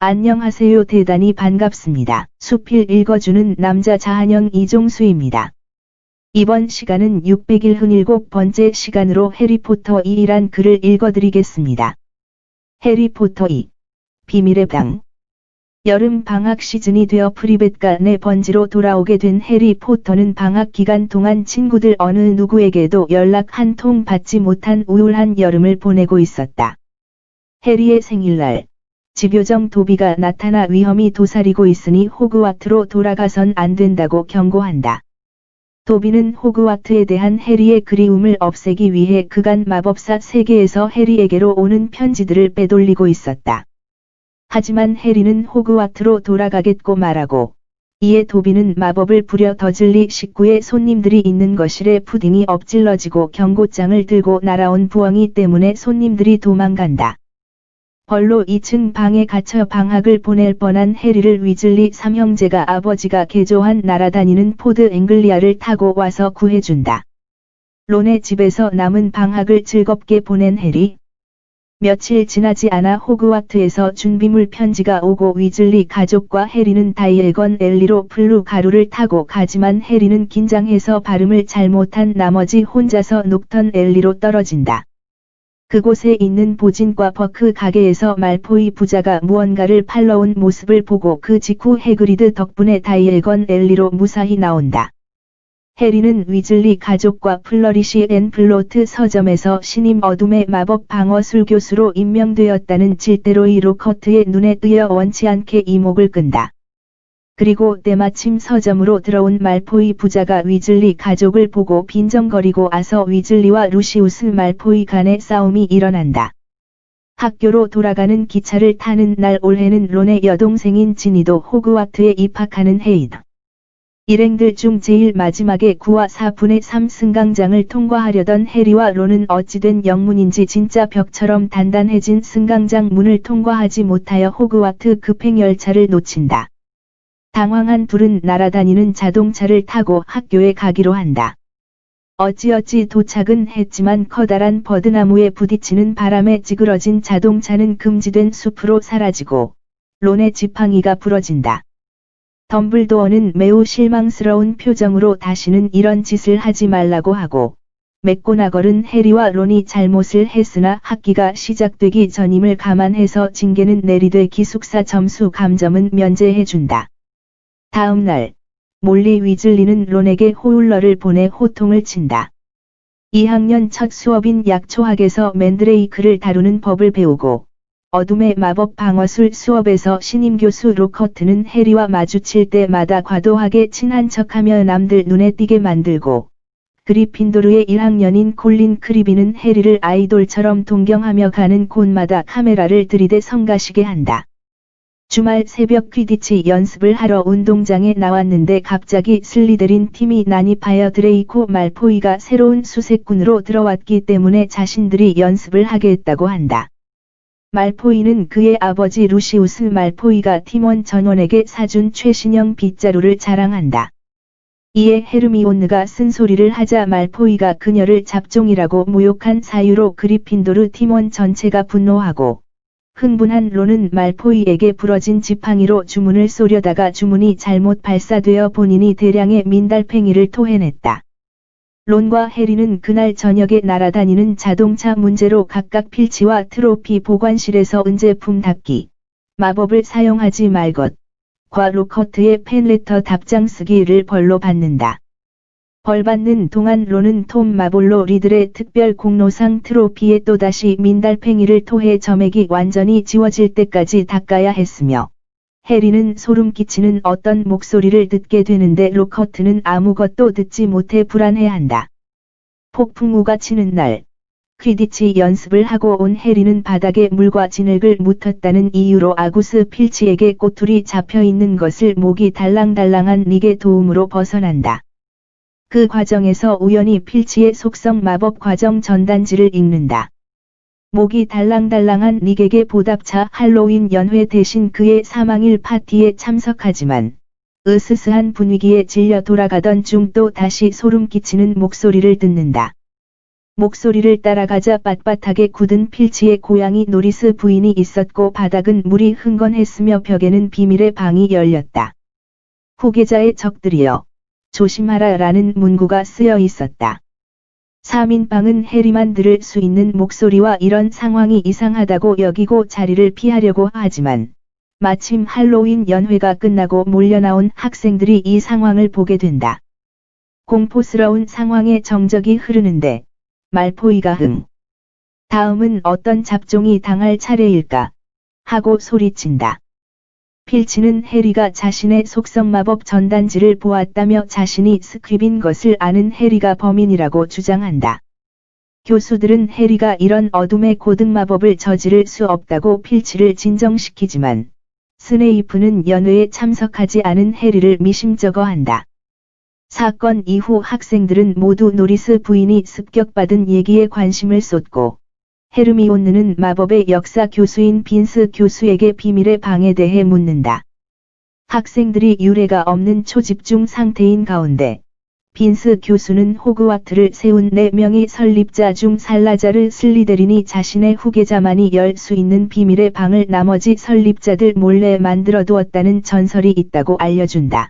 안녕하세요. 대단히 반갑습니다. 수필 읽어주는 남자 자한영 이종수입니다. 이번 시간은 617번째 시간으로 해리포터 2이란 글을 읽어드리겠습니다. 해리포터 2. 비밀의 방. 여름 방학 시즌이 되어 프리벳간의 번지로 돌아오게 된 해리포터는 방학 기간 동안 친구들 어느 누구에게도 연락 한 통 받지 못한 우울한 여름을 보내고 있었다. 해리의 생일날, 집요정 도비가 나타나 위험이 도사리고 있으니 호그와트로 돌아가선 안 된다고 경고한다. 도비는 호그와트에 대한 해리의 그리움을 없애기 위해 그간 마법사 세계에서 해리에게로 오는 편지들을 빼돌리고 있었다. 하지만 해리는 호그와트로 돌아가겠고 말하고, 이에 도비는 마법을 부려 더즐리 식구의 손님들이 있는 거실에 푸딩이 엎질러지고 경고장을 들고 날아온 부엉이 때문에 손님들이 도망간다. 벌로 2층 방에 갇혀 방학을 보낼 뻔한 해리를 위즐리 삼형제가 아버지가 개조한 날아다니는 포드 앵글리아를 타고 와서 구해준다. 론의 집에서 남은 방학을 즐겁게 보낸 해리. 며칠 지나지 않아 호그와트에서 준비물 편지가 오고 위즐리 가족과 해리는 다이애건 엘리로 플루 가루를 타고 가지만 해리는 긴장해서 발음을 잘못한 나머지 혼자서 녹턴 엘리로 떨어진다. 그곳에 있는 보진과 버크 가게에서 말포이 부자가 무언가를 팔러온 모습을 보고 그 직후 해그리드 덕분에 다이애건 엘리로 무사히 나온다. 해리는 위즐리 가족과 플러리시 앤 블로트 서점에서 신임 어둠의 마법 방어술 교수로 임명되었다는 질대로이 로커트의 눈에 띄어 원치 않게 이목을 끈다. 그리고 때마침 서점으로 들어온 말포이 부자가 위즐리 가족을 보고 빈정거리고 아서 위즐리와 루시우스 말포이 간의 싸움이 일어난다. 학교로 돌아가는 기차를 타는 날 올해는 론의 여동생인 지니도 호그와트에 입학하는 해이다. 일행들 중 제일 마지막에 9와 4분의 3 승강장을 통과하려던 해리와 론은 어찌된 영문인지 진짜 벽처럼 단단해진 승강장 문을 통과하지 못하여 호그와트 급행열차를 놓친다. 당황한 둘은 날아다니는 자동차를 타고 학교에 가기로 한다. 어찌어찌 도착은 했지만 커다란 버드나무에 부딪히는 바람에 찌그러진 자동차는 금지된 숲으로 사라지고 론의 지팡이가 부러진다. 덤블도어는 매우 실망스러운 표정으로 다시는 이런 짓을 하지 말라고 하고 맥고나걸은 해리와 론이 잘못을 했으나 학기가 시작되기 전임을 감안해서 징계는 내리되 기숙사 점수 감점은 면제해준다. 다음 날, 몰리 위즐리는 론에게 호울러를 보내 호통을 친다. 2학년 첫 수업인 약초학에서 맨드레이크를 다루는 법을 배우고 어둠의 마법 방어술 수업에서 신임 교수 로커트는 해리와 마주칠 때마다 과도하게 친한 척하며 남들 눈에 띄게 만들고 그리핀도르의 1학년인 콜린 크리비는 해리를 아이돌처럼 동경하며 가는 곳마다 카메라를 들이대 성가시게 한다. 주말 새벽 퀴디치 연습을 하러 운동장에 나왔는데 갑자기 슬리데린 팀이 난입하여 드레이코 말포이가 새로운 수색꾼으로 들어왔기 때문에 자신들이 연습을 하겠다고 한다. 말포이는 그의 아버지 루시우스 말포이가 팀원 전원에게 사준 최신형 빗자루를 자랑한다. 이에 헤르미온느가 쓴소리를 하자 말포이가 그녀를 잡종이라고 모욕한 사유로 그리핀도르 팀원 전체가 분노하고 흥분한 론은 말포이에게 부러진 지팡이로 주문을 쏘려다가 주문이 잘못 발사되어 본인이 대량의 민달팽이를 토해냈다. 론과 해리는 그날 저녁에 날아다니는 자동차 문제로 각각 필치와 트로피 보관실에서 은제품 닫기, 마법을 사용하지 말 것, 과 로커트의 팬레터 답장 쓰기를 벌로 받는다. 벌 받는 동안 론은 톰 마볼로 리들의 특별 공로상 트로피에 또다시 민달팽이를 토해 점액이 완전히 지워질 때까지 닦아야 했으며 해리는 소름 끼치는 어떤 목소리를 듣게 되는데 로커트는 아무것도 듣지 못해 불안해한다. 폭풍우가 치는 날, 퀴디치 연습을 하고 온 해리는 바닥에 물과 진흙을 묻었다는 이유로 아구스 필치에게 꼬투리 잡혀 있는 것을 목이 달랑달랑한 닉의 도움으로 벗어난다. 그 과정에서 우연히 필치의 속성 마법 과정 전단지를 읽는다. 목이 달랑달랑한 닉에게 보답차 할로윈 연회 대신 그의 사망일 파티에 참석하지만 으스스한 분위기에 질려 돌아가던 중 또 다시 소름 끼치는 목소리를 듣는다. 목소리를 따라가자 빳빳하게 굳은 필치에 고양이 노리스 부인이 있었고 바닥은 물이 흥건했으며 벽에는 비밀의 방이 열렸다. 후계자의 적들이여, 조심하라 라는 문구가 쓰여 있었다. 3인방은 해리만 들을 수 있는 목소리와 이런 상황이 이상하다고 여기고 자리를 피하려고 하지만 마침 할로윈 연회가 끝나고 몰려나온 학생들이 이 상황을 보게 된다. 공포스러운 상황에 정적이 흐르는데 말포이가 다음은 어떤 잡종이 당할 차례일까? 하고 소리친다. 필치는 해리가 자신의 속성 마법 전단지를 보았다며 자신이 스crib인 것을 아는 해리가 범인이라고 주장한다. 교수들은 해리가 이런 어둠의 고등 마법을 저지를 수 없다고 필치를 진정시키지만 스네이프는 연회에 참석하지 않은 해리를 미심쩍어한다. 사건 이후 학생들은 모두 노리스 부인이 습격받은 얘기에 관심을 쏟고 헤르미온느는 마법의 역사 교수인 빈스 교수에게 비밀의 방에 대해 묻는다. 학생들이 유례가 없는 초집중 상태인 가운데 빈스 교수는 호그와트를 세운 4명의 설립자 중 살라자르 슬리데린이 자신의 후계자만이 열 수 있는 비밀의 방을 나머지 설립자들 몰래 만들어 두었다는 전설이 있다고 알려준다.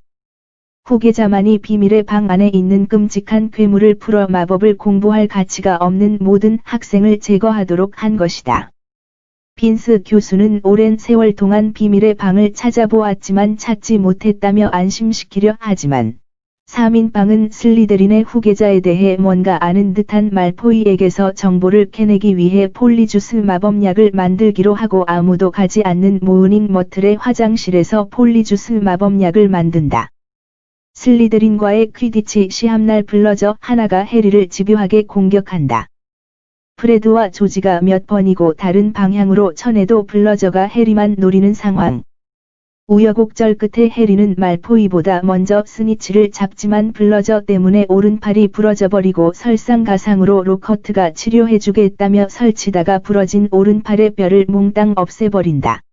후계자만이 비밀의 방 안에 있는 끔찍한 괴물을 풀어 마법을 공부할 가치가 없는 모든 학생을 제거하도록 한 것이다. 빈스 교수는 오랜 세월 동안 비밀의 방을 찾아보았지만 찾지 못했다며 안심시키려 하지만 3인방은 슬리데린의 후계자에 대해 뭔가 아는 듯한 말포이에게서 정보를 캐내기 위해 폴리주스 마법약을 만들기로 하고 아무도 가지 않는 모닝 머틀의 화장실에서 폴리주스 마법약을 만든다. 슬리데린과의 퀴디치 시합날 블러저 하나가 해리를 집요하게 공격한다. 프레드와 조지가 몇 번이고 다른 방향으로 쳐내도 블러저가 해리만 노리는 상황. 우여곡절 끝에 해리는 말포이보다 먼저 스니치를 잡지만 블러저 때문에 오른팔이 부러져버리고 설상가상으로 로커트가 치료해주겠다며 설치다가 부러진 오른팔의 뼈를 몽땅 없애버린다.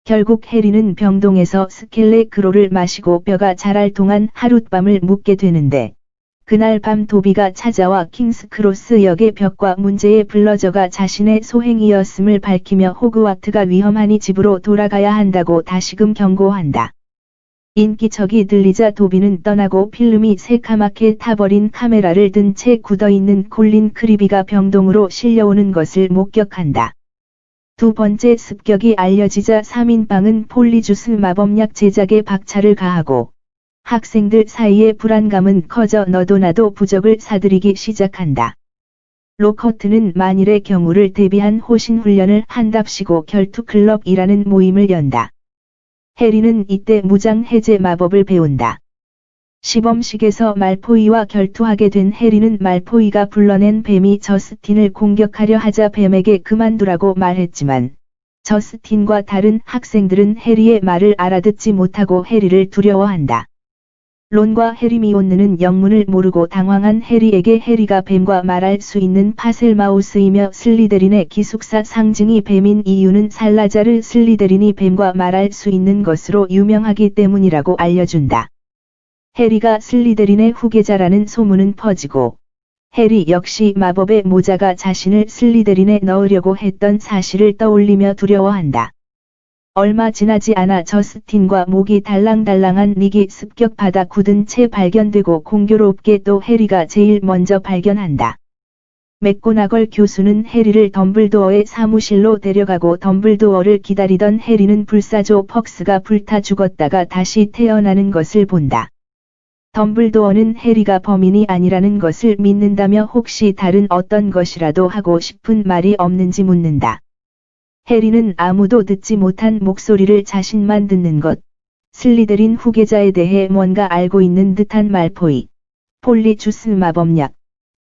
결국 해리는 병동에서 스켈레그로를 마시고 뼈가 자랄 동안 하룻밤을 묵게 되는데 그날 밤 도비가 찾아와 킹스크로스 역의 벽과 문제의 블러저가 자신의 소행이었음을 밝히며 호그와트가 위험하니 집으로 돌아가야 한다고 다시금 경고한다. 인기척이 들리자 도비는 떠나고 필름이 새카맣게 타버린 카메라를 든 채 굳어있는 콜린 크리비가 병동으로 실려오는 것을 목격한다. 두 번째 습격이 알려지자 3인방은 폴리주스 마법약 제작에 박차를 가하고 학생들 사이의 불안감은 커져 너도 나도 부적을 사들이기 시작한다. 로커트는 만일의 경우를 대비한 호신훈련을 한답시고 결투클럽이라는 모임을 연다. 해리는 이때 무장 해제 마법을 배운다. 시범식에서 말포이와 결투하게 된 해리는 말포이가 불러낸 뱀이 저스틴을 공격하려 하자 뱀에게 그만두라고 말했지만 저스틴과 다른 학생들은 해리의 말을 알아듣지 못하고 해리를 두려워한다. 론과 헤르미온느는 영문을 모르고 당황한 해리에게 해리가 뱀과 말할 수 있는 파셀마우스이며 슬리데린의 기숙사 상징이 뱀인 이유는 살라자르 슬리데린이 뱀과 말할 수 있는 것으로 유명하기 때문이라고 알려준다. 해리가 슬리데린의 후계자라는 소문은 퍼지고 해리 역시 마법의 모자가 자신을 슬리데린에 넣으려고 했던 사실을 떠올리며 두려워한다. 얼마 지나지 않아 저스틴과 목이 달랑달랑한 닉이 습격받아 굳은 채 발견되고 공교롭게 또 해리가 제일 먼저 발견한다. 맥고나걸 교수는 해리를 덤블도어의 사무실로 데려가고 덤블도어를 기다리던 해리는 불사조 퍽스가 불타 죽었다가 다시 태어나는 것을 본다. 덤블도어는 해리가 범인이 아니라는 것을 믿는다며 혹시 다른 어떤 것이라도 하고 싶은 말이 없는지 묻는다. 해리는 아무도 듣지 못한 목소리를 자신만 듣는 것, 슬리데린 후계자에 대해 뭔가 알고 있는 듯한 말포이, 폴리주스 마법약,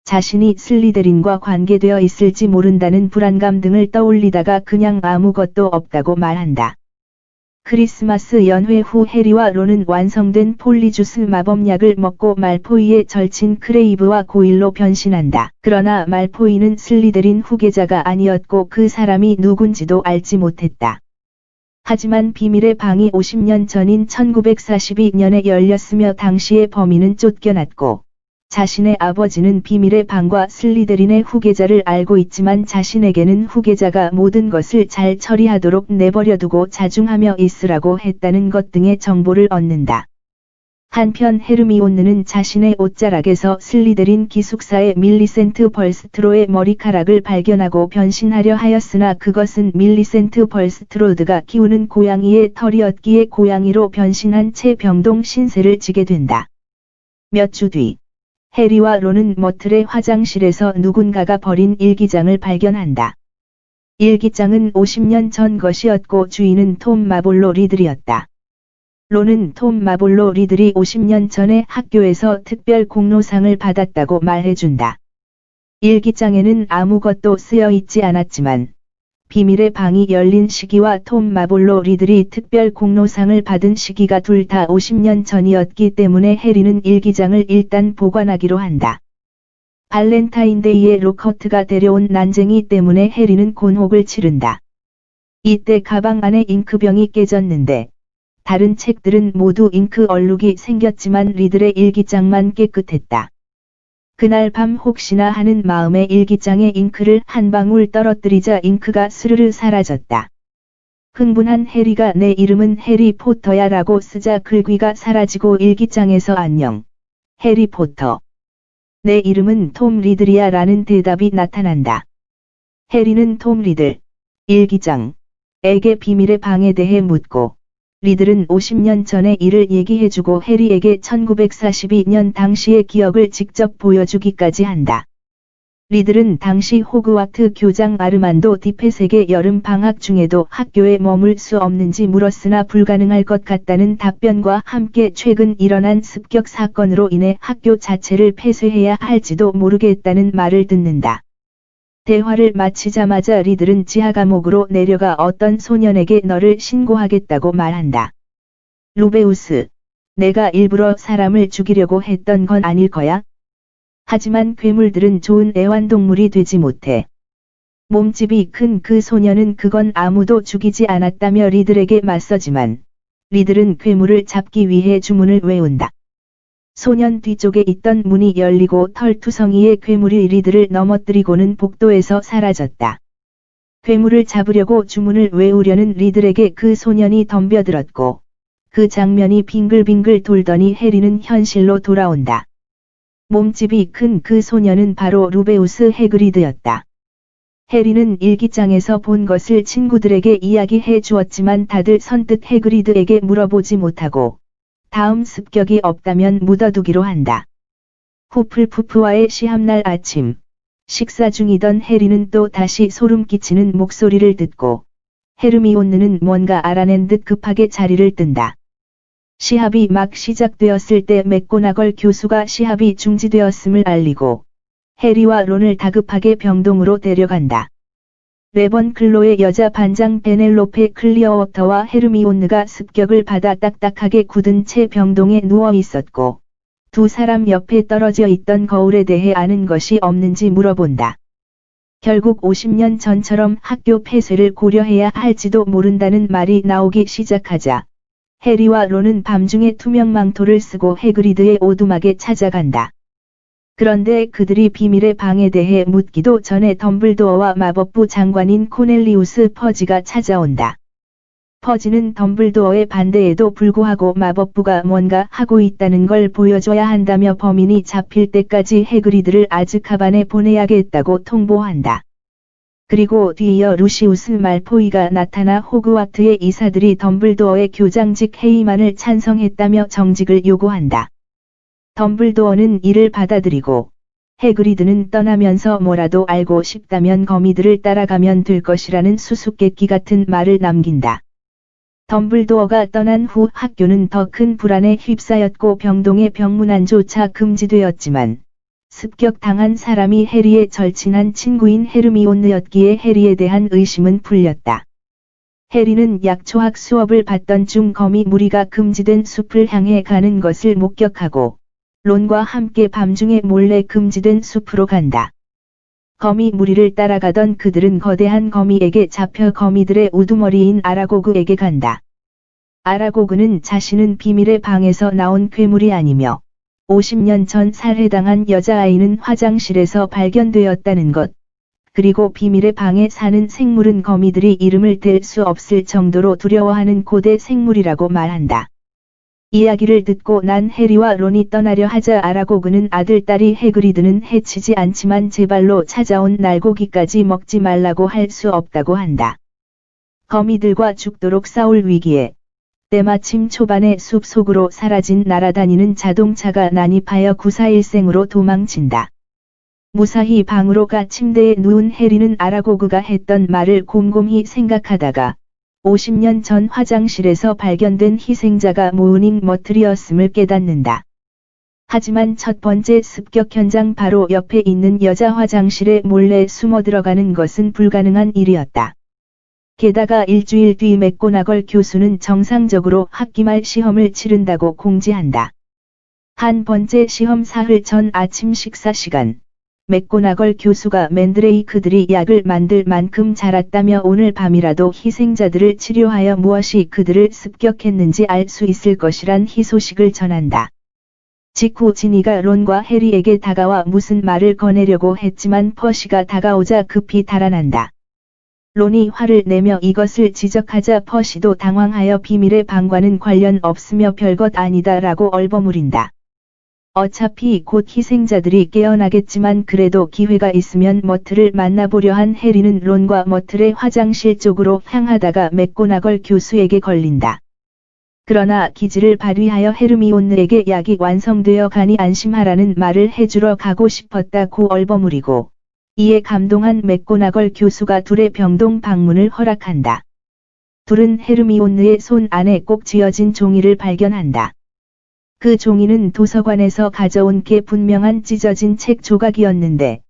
자신이 슬리데린과 관계되어 있을지 모른다는 불안감 등을 떠올리다가 그냥 아무것도 없다고 말한다. 크리스마스 연회 후 해리와 론은 완성된 폴리주스 마법약을 먹고 말포이의 절친 크레이브와 고일로 변신한다. 그러나 말포이는 슬리데린 후계자가 아니었고 그 사람이 누군지도 알지 못했다. 하지만 비밀의 방이 50년 전인 1942년에 열렸으며 당시의 범인은 쫓겨났고 자신의 아버지는 비밀의 방과 슬리데린의 후계자를 알고 있지만 자신에게는 후계자가 모든 것을 잘 처리하도록 내버려두고 자중하며 있으라고 했다는 것 등의 정보를 얻는다. 한편 헤르미온느는 자신의 옷자락에서 슬리데린 기숙사의 밀리센트 벌스트로의 머리카락을 발견하고 변신하려 하였으나 그것은 밀리센트 벌스트로드가 키우는 고양이의 털이었기에 고양이로 변신한 채 병동 신세를 지게 된다. 몇 주 뒤, 해리와 론은 머틀의 화장실에서 누군가가 버린 일기장을 발견한다. 일기장은 50년 전 것이었고 주인은 톰 마볼로 리들이었다. 론은 톰 마볼로 리들이 50년 전에 학교에서 특별 공로상을 받았다고 말해준다. 일기장에는 아무것도 쓰여 있지 않았지만 비밀의 방이 열린 시기와 톰 마볼로 리들이 특별 공로상을 받은 시기가 둘 다 50년 전이었기 때문에 해리는 일기장을 일단 보관하기로 한다. 발렌타인데이에 로커트가 데려온 난쟁이 때문에 해리는 곤혹을 치른다. 이때 가방 안에 잉크병이 깨졌는데 다른 책들은 모두 잉크 얼룩이 생겼지만 리들의 일기장만 깨끗했다. 그날 밤 혹시나 하는 마음에 일기장에 잉크를 한 방울 떨어뜨리자 잉크가 스르르 사라졌다. 흥분한 해리가 내 이름은 해리 포터야 라고 쓰자 글귀가 사라지고 일기장에서 안녕, 해리 포터. 내 이름은 톰 리들이야 라는 대답이 나타난다. 해리는 톰 리들, 일기장에게 비밀의 방에 대해 묻고 리들은 50년 전의 일을 얘기해주고 해리에게 1942년 당시의 기억을 직접 보여주기까지 한다. 리들은 당시 호그와트 교장 아르만도 디펫에게 여름 방학 중에도 학교에 머물 수 없는지 물었으나 불가능할 것 같다는 답변과 함께 최근 일어난 습격 사건으로 인해 학교 자체를 폐쇄해야 할지도 모르겠다는 말을 듣는다. 대화를 마치자마자 리들은 지하 감옥으로 내려가 어떤 소년에게 너를 신고하겠다고 말한다. 루베우스, 내가 일부러 사람을 죽이려고 했던 건 아닐 거야? 하지만 괴물들은 좋은 애완동물이 되지 못해. 몸집이 큰 그 소년은 그건 아무도 죽이지 않았다며 리들에게 맞서지만 리들은 괴물을 잡기 위해 주문을 외운다. 소년 뒤쪽에 있던 문이 열리고 털투성이의 괴물이 리들을 넘어뜨리고는 복도에서 사라졌다. 괴물을 잡으려고 주문을 외우려는 리들에게 그 소년이 덤벼들었고 그 장면이 빙글빙글 돌더니 해리는 현실로 돌아온다. 몸집이 큰 그 소년은 바로 루베우스 해그리드였다. 해리는 일기장에서 본 것을 친구들에게 이야기해 주었지만 다들 선뜻 해그리드에게 물어보지 못하고 다음 습격이 없다면 묻어두기로 한다. 후플푸프와의 시합날 아침, 식사 중이던 해리는 또 다시 소름 끼치는 목소리를 듣고 헤르미온느는 뭔가 알아낸 듯 급하게 자리를 뜬다. 시합이 막 시작되었을 때 맥고나걸 교수가 시합이 중지되었음을 알리고 해리와 론을 다급하게 병동으로 데려간다. 레번클로의 여자 반장 베넬로페 클리어워터와 헤르미온느가 습격을 받아 딱딱하게 굳은 채 병동에 누워 있었고 두 사람 옆에 떨어져 있던 거울에 대해 아는 것이 없는지 물어본다. 결국 50년 전처럼 학교 폐쇄를 고려해야 할지도 모른다는 말이 나오기 시작하자 해리와 론은 밤중에 투명 망토를 쓰고 해그리드의 오두막에 찾아간다. 그런데 그들이 비밀의 방에 대해 묻기도 전에 덤블도어와 마법부 장관인 코넬리우스 퍼지가 찾아온다. 퍼지는 덤블도어의 반대에도 불구하고 마법부가 뭔가 하고 있다는 걸 보여줘야 한다며 범인이 잡힐 때까지 해그리드를 아즈카반에 보내야겠다고 통보한다. 그리고 뒤이어 루시우스 말포이가 나타나 호그와트의 이사들이 덤블도어의 교장직 해임안을 찬성했다며 정직을 요구한다. 덤블도어는 이를 받아들이고 해그리드는 떠나면서 뭐라도 알고 싶다면 거미들을 따라가면 될 것이라는 수수께끼 같은 말을 남긴다. 덤블도어가 떠난 후 학교는 더 큰 불안에 휩싸였고 병동의 병문안조차 금지되었지만 습격당한 사람이 해리의 절친한 친구인 헤르미온느였기에 해리에 대한 의심은 풀렸다. 해리는 약초학 수업을 받던 중 거미 무리가 금지된 숲을 향해 가는 것을 목격하고 론과 함께 밤중에 몰래 금지된 숲으로 간다. 거미 무리를 따라가던 그들은 거대한 거미에게 잡혀 거미들의 우두머리인 아라고그에게 간다. 아라고그는 자신은 비밀의 방에서 나온 괴물이 아니며 50년 전 살해당한 여자아이는 화장실에서 발견되었다는 것, 그리고 비밀의 방에 사는 생물은 거미들이 이름을 댈 수 없을 정도로 두려워하는 고대 생물이라고 말한다. 이야기를 듣고 난 해리와 론이 떠나려 하자 아라고그는 아들딸이 해그리드는 해치지 않지만 제 발로 찾아온 날고기까지 먹지 말라고 할 수 없다고 한다. 거미들과 죽도록 싸울 위기에 때마침 초반에 숲 속으로 사라진 날아다니는 자동차가 난입하여 구사일생으로 도망친다. 무사히 방으로 가 침대에 누운 해리는 아라고그가 했던 말을 곰곰이 생각하다가 50년 전 화장실에서 발견된 희생자가 모우닝 머틀이었음을 깨닫는다. 하지만 첫 번째 습격 현장 바로 옆에 있는 여자 화장실에 몰래 숨어 들어가는 것은 불가능한 일이었다. 게다가 일주일 뒤 맥고나걸 교수는 정상적으로 학기말 시험을 치른다고 공지한다. 한 번째 시험 사흘 전 아침 식사 시간, 맥고나걸 교수가 맨드레이크들이 약을 만들 만큼 자랐다며 오늘 밤이라도 희생자들을 치료하여 무엇이 그들을 습격했는지 알 수 있을 것이란 희소식을 전한다. 직후 지니가 론과 해리에게 다가와 무슨 말을 거내려고 했지만 퍼시가 다가오자 급히 달아난다. 론이 화를 내며 이것을 지적하자 퍼시도 당황하여 비밀의 방과는 관련 없으며 별것 아니다라고 얼버무린다. 어차피 곧 희생자들이 깨어나겠지만 그래도 기회가 있으면 머틀을 만나보려 한 해리는 론과 머틀의 화장실 쪽으로 향하다가 맥고나걸 교수에게 걸린다. 그러나 기지를 발휘하여 헤르미온느에게 약이 완성되어 가니 안심하라는 말을 해주러 가고 싶었다고 얼버무리고 이에 감동한 맥고나걸 교수가 둘의 병동 방문을 허락한다. 둘은 헤르미온느의 손 안에 꼭 쥐어진 종이를 발견한다. 그 종이는 도서관에서 가져온 게 분명한 찢어진 책 조각이었는데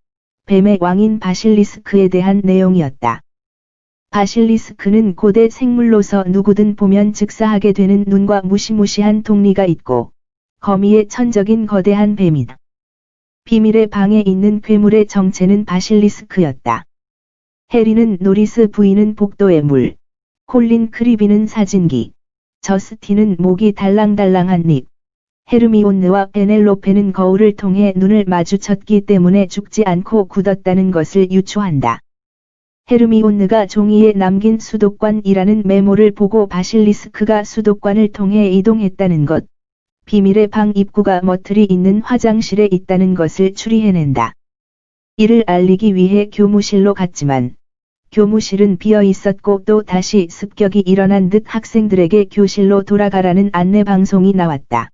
뱀의 왕인 바실리스크에 대한 내용이었다. 바실리스크는 고대 생물로서 누구든 보면 즉사하게 되는 눈과 무시무시한 독리가 있고 거미의 천적인 거대한 뱀이다. 비밀의 방에 있는 괴물의 정체는 바실리스크였다. 해리는 노리스 부인은 복도의 물, 콜린 크리비는 사진기, 저스틴은 목이 달랑달랑한 잎, 헤르미온느와 베넬로페는 거울을 통해 눈을 마주쳤기 때문에 죽지 않고 굳었다는 것을 유추한다. 헤르미온느가 종이에 남긴 수도관이라는 메모를 보고 바실리스크가 수도관을 통해 이동했다는 것, 비밀의 방 입구가 머틀이 있는 화장실에 있다는 것을 추리해낸다. 이를 알리기 위해 교무실로 갔지만 교무실은 비어 있었고 또 다시 습격이 일어난 듯 학생들에게 교실로 돌아가라는 안내 방송이 나왔다.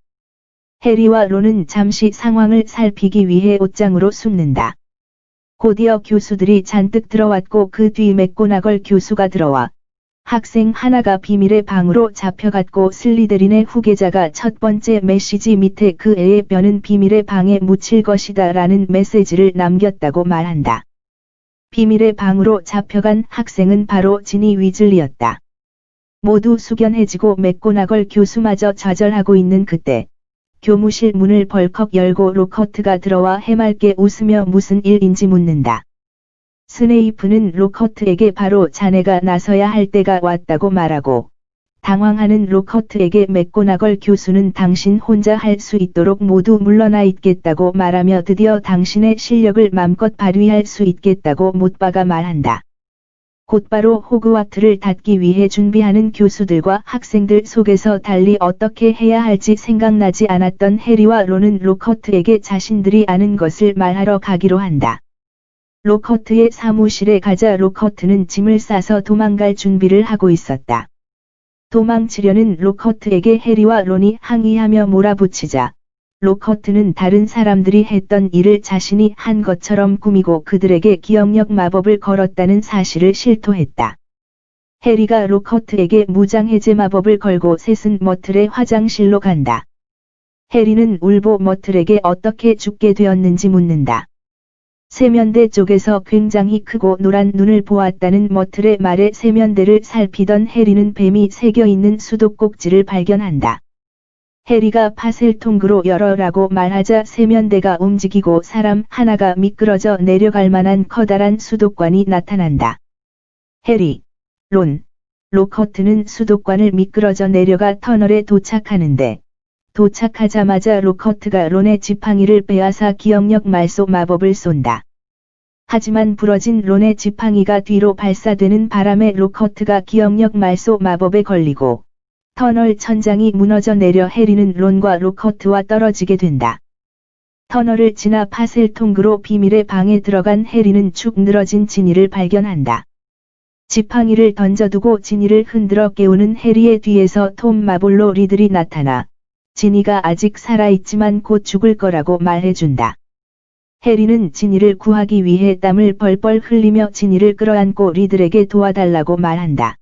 해리와 론은 잠시 상황을 살피기 위해 옷장으로 숨는다. 곧이어 교수들이 잔뜩 들어왔고 그 뒤 맥고나걸 교수가 들어와 학생 하나가 비밀의 방으로 잡혀갔고 슬리데린의 후계자가 첫 번째 메시지 밑에 그 애의 뼈는 비밀의 방에 묻힐 것이다 라는 메시지를 남겼다고 말한다. 비밀의 방으로 잡혀간 학생은 바로 지니 위즐리였다. 모두 숙연해지고 맥고나걸 교수마저 좌절하고 있는 그때 교무실 문을 벌컥 열고 로커트가 들어와 해맑게 웃으며 무슨 일인지 묻는다. 스네이프는 로커트에게 바로 자네가 나서야 할 때가 왔다고 말하고 당황하는 로커트에게 맥고나걸 교수는 당신 혼자 할 수 있도록 모두 물러나 있겠다고 말하며 드디어 당신의 실력을 맘껏 발휘할 수 있겠다고 못 박아 말한다. 곧바로 호그와트를 닫기 위해 준비하는 교수들과 학생들 속에서 달리 어떻게 해야 할지 생각나지 않았던 해리와 론은 로커트에게 자신들이 아는 것을 말하러 가기로 한다. 로커트의 사무실에 가자 로커트는 짐을 싸서 도망갈 준비를 하고 있었다. 도망치려는 로커트에게 해리와 론이 항의하며 몰아붙이자 로커트는 다른 사람들이 했던 일을 자신이 한 것처럼 꾸미고 그들에게 기억력 마법을 걸었다는 사실을 실토했다. 해리가 로커트에게 무장해제 마법을 걸고 셋은 머틀의 화장실로 간다. 해리는 울보 머틀에게 어떻게 죽게 되었는지 묻는다. 세면대 쪽에서 굉장히 크고 노란 눈을 보았다는 머틀의 말에 세면대를 살피던 해리는 뱀이 새겨있는 수도꼭지를 발견한다. 해리가 파셀통으로 열어라고 말하자 세면대가 움직이고 사람 하나가 미끄러져 내려갈 만한 커다란 수도관이 나타난다. 해리, 론, 로커트는 수도관을 미끄러져 내려가 터널에 도착하는데 도착하자마자 로커트가 론의 지팡이를 빼앗아 기억력 말소 마법을 쏜다. 하지만 부러진 론의 지팡이가 뒤로 발사되는 바람에 로커트가 기억력 말소 마법에 걸리고 터널 천장이 무너져 내려 해리는 론과 로커트와 떨어지게 된다. 터널을 지나 파셀 통로로 비밀의 방에 들어간 해리는 축 늘어진 지니를 발견한다. 지팡이를 던져두고 지니를 흔들어 깨우는 해리의 뒤에서 톰 마볼로 리들이 나타나 지니가 아직 살아있지만 곧 죽을 거라고 말해준다. 해리는 지니를 구하기 위해 땀을 뻘뻘 흘리며 지니를 끌어안고 리들에게 도와달라고 말한다.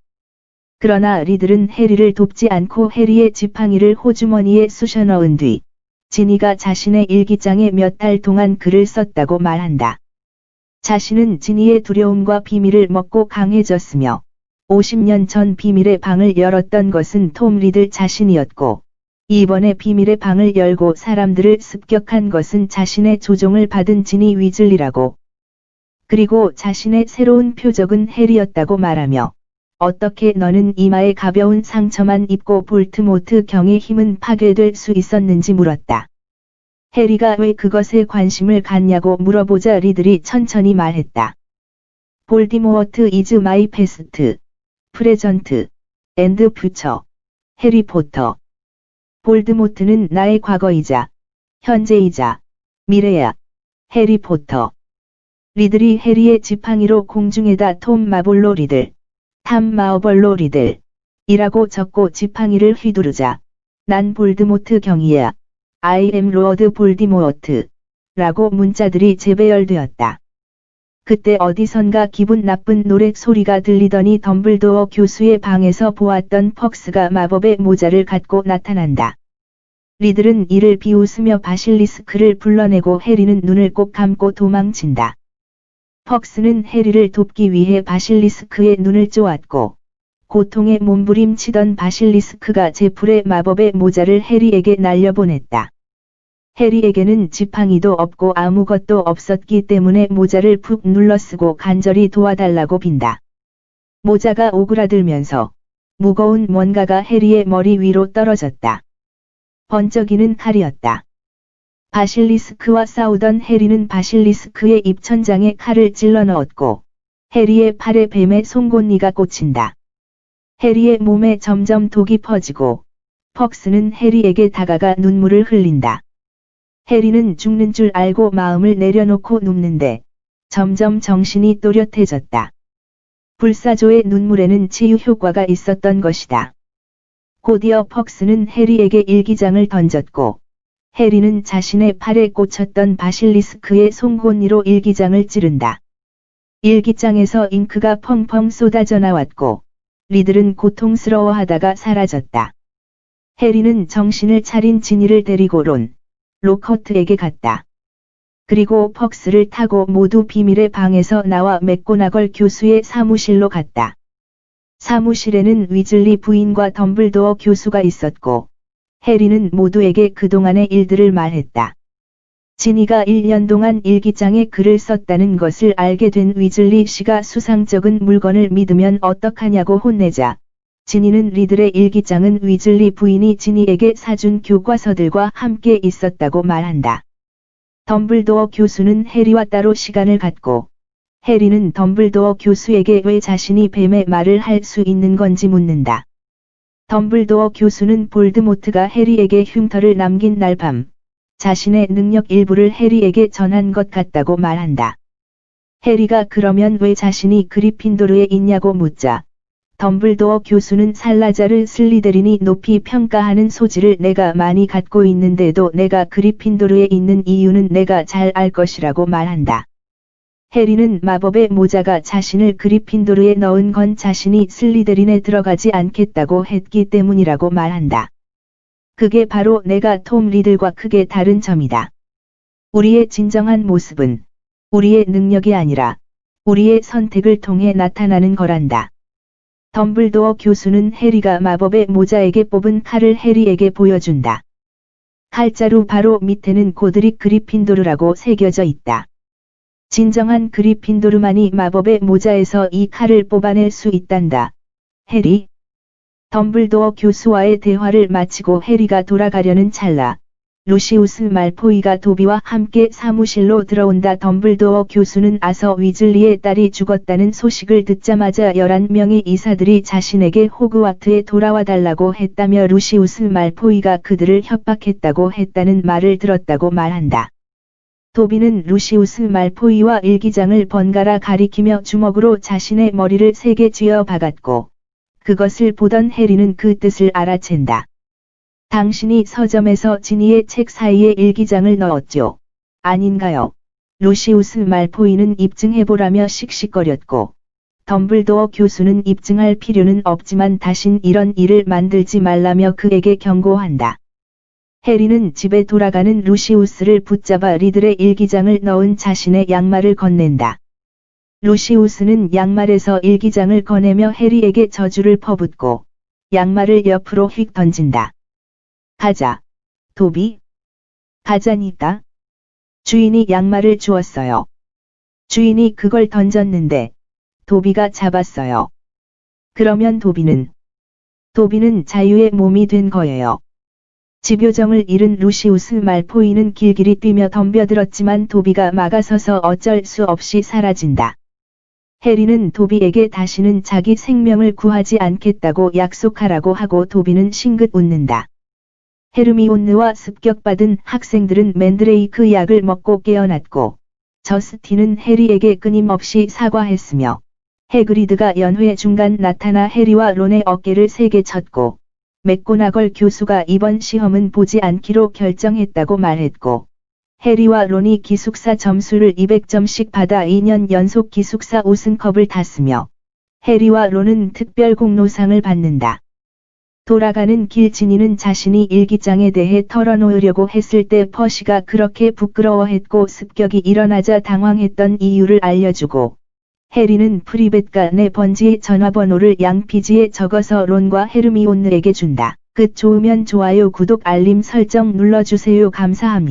그러나 리들은 해리를 돕지 않고 해리의 지팡이를 호주머니에 쑤셔 넣은 뒤 지니가 자신의 일기장에 몇 달 동안 글을 썼다고 말한다. 자신은 지니의 두려움과 비밀을 먹고 강해졌으며 50년 전 비밀의 방을 열었던 것은 톰 리들 자신이었고 이번에 비밀의 방을 열고 사람들을 습격한 것은 자신의 조종을 받은 지니 위즐리라고. 그리고 자신의 새로운 표적은 해리였다고 말하며 어떻게 너는 이마에 가벼운 상처만 입고 볼트모트 경의 힘은 파괴될 수 있었는지 물었다. 해리가 왜 그것에 관심을 갖냐고 물어보자 리들이 천천히 말했다. 볼디모어트 이즈 마이 패스트, 프레전트, 앤드 퓨처, 해리포터. 볼드모트는 나의 과거이자 현재이자 미래야. 해리포터. 리들이 해리의 지팡이로 공중에다 톰 마볼로 리들, 탐 마어벌로 리들 이라고 적고 지팡이를 휘두르자 난 볼드모트 경이야. I am Lord 볼디모어트 라고 문자들이 재배열되었다. 그때 어디선가 기분 나쁜 노래 소리가 들리더니 덤블도어 교수의 방에서 보았던 퍽스가 마법의 모자를 갖고 나타난다. 리들은 이를 비웃으며 바실리스크를 불러내고 해리는 눈을 꼭 감고 도망친다. 퍽스는 해리를 돕기 위해 바실리스크의 눈을 쪼았고 고통에 몸부림치던 바실리스크가 제풀의 마법의 모자를 해리에게 날려보냈다. 해리에게는 지팡이도 없고 아무것도 없었기 때문에 모자를 푹 눌러쓰고 간절히 도와달라고 빈다. 모자가 오그라들면서 무거운 뭔가가 해리의 머리 위로 떨어졌다. 번쩍이는 칼이었다. 바실리스크와 싸우던 해리는 바실리스크의 입천장에 칼을 찔러 넣었고 해리의 팔에 뱀의 송곳니가 꽂힌다. 해리의 몸에 점점 독이 퍼지고 퍽스는 해리에게 다가가 눈물을 흘린다. 해리는 죽는 줄 알고 마음을 내려놓고 눕는데 점점 정신이 또렷해졌다. 불사조의 눈물에는 치유 효과가 있었던 것이다. 곧이어 퍽스는 해리에게 일기장을 던졌고 해리는 자신의 팔에 꽂혔던 바실리스크의 송곳니로 일기장을 찌른다. 일기장에서 잉크가 펑펑 쏟아져 나왔고 리들은 고통스러워하다가 사라졌다. 해리는 정신을 차린 지니를 데리고 론, 로커트에게 갔다. 그리고 퍽스를 타고 모두 비밀의 방에서 나와 맥고나걸 교수의 사무실로 갔다. 사무실에는 위즐리 부인과 덤블도어 교수가 있었고 해리는 모두에게 그동안의 일들을 말했다. 지니가 1년 동안 일기장에 글을 썼다는 것을 알게 된 위즐리 씨가 수상쩍은 물건을 믿으면 어떡하냐고 혼내자 지니는 리들의 일기장은 위즐리 부인이 지니에게 사준 교과서들과 함께 있었다고 말한다. 덤블도어 교수는 해리와 따로 시간을 갖고 해리는 덤블도어 교수에게 왜 자신이 뱀의 말을 할 수 있는 건지 묻는다. 덤블도어 교수는 볼드모트가 해리에게 흉터를 남긴 날 밤 자신의 능력 일부를 해리에게 전한 것 같다고 말한다. 해리가 그러면 왜 자신이 그리핀도르에 있냐고 묻자 덤블도어 교수는 살라자르 슬리데린이 높이 평가하는 소질을 내가 많이 갖고 있는데도 내가 그리핀도르에 있는 이유는 내가 잘 알 것이라고 말한다. 해리는 마법의 모자가 자신을 그리핀도르에 넣은 건 자신이 슬리데린에 들어가지 않겠다고 했기 때문이라고 말한다. 그게 바로 내가 톰 리들과 크게 다른 점이다. 우리의 진정한 모습은 우리의 능력이 아니라 우리의 선택을 통해 나타나는 거란다. 덤블도어 교수는 해리가 마법의 모자에게 뽑은 칼을 해리에게 보여준다. 칼자루 바로 밑에는 고드릭 그리핀도르라고 새겨져 있다. 진정한 그리핀도르만이 마법의 모자에서 이 칼을 뽑아낼 수 있단다. 해리. 덤블도어 교수와의 대화를 마치고 해리가 돌아가려는 찰나, 루시우스 말포이가 도비와 함께 사무실로 들어온다. 덤블도어 교수는 아서 위즐리의 딸이 죽었다는 소식을 듣자마자 11명의 이사들이 자신에게 호그와트에 돌아와 달라고 했다며 루시우스 말포이가 그들을 협박했다고 했다는 말을 들었다고 말한다. 도비는 루시우스 말포이와 일기장을 번갈아 가리키며 주먹으로 자신의 머리를 세게 쥐어 박았고, 그것을 보던 해리는 그 뜻을 알아챈다. 당신이 서점에서 지니의 책 사이에 일기장을 넣었죠. 아닌가요? 루시우스 말포이는 입증해보라며 씩씩거렸고, 덤블도어 교수는 입증할 필요는 없지만 다신 이런 일을 만들지 말라며 그에게 경고한다. 해리는 집에 돌아가는 루시우스를 붙잡아 리들의 일기장을 넣은 자신의 양말을 건넨다. 루시우스는 양말에서 일기장을 꺼내며 해리에게 저주를 퍼붓고 양말을 옆으로 휙 던진다. 가자, 도비. 가자니까. 주인이 양말을 주었어요. 주인이 그걸 던졌는데 도비가 잡았어요. 그러면 도비는 자유의 몸이 된 거예요. 집요정을 잃은 루시우스 말포이는 길길이 뛰며 덤벼들었지만 도비가 막아서서 어쩔 수 없이 사라진다. 해리는 도비에게 다시는 자기 생명을 구하지 않겠다고 약속하라고 하고 도비는 싱긋 웃는다. 헤르미온느와 습격받은 학생들은 맨드레이크 약을 먹고 깨어났고, 저스틴은 해리에게 끊임없이 사과했으며, 해그리드가 연회 중간 나타나 해리와 론의 어깨를 세게 쳤고, 맥고나걸 교수가 이번 시험은 보지 않기로 결정했다고 말했고, 해리와 론이 기숙사 점수를 200점씩 받아 2년 연속 기숙사 우승컵을 탔으며, 해리와 론은 특별 공로상을 받는다. 돌아가는 길 지니는 자신이 일기장에 대해 털어놓으려고 했을 때 퍼시가 그렇게 부끄러워했고 습격이 일어나자 당황했던 이유를 알려주고, 해리는 프리벳간의 번지의 전화번호를 양피지에 적어서 론과 헤르미온느에게 준다. 끝 좋으면 좋아요 구독 알림 설정 눌러주세요. 감사합니다.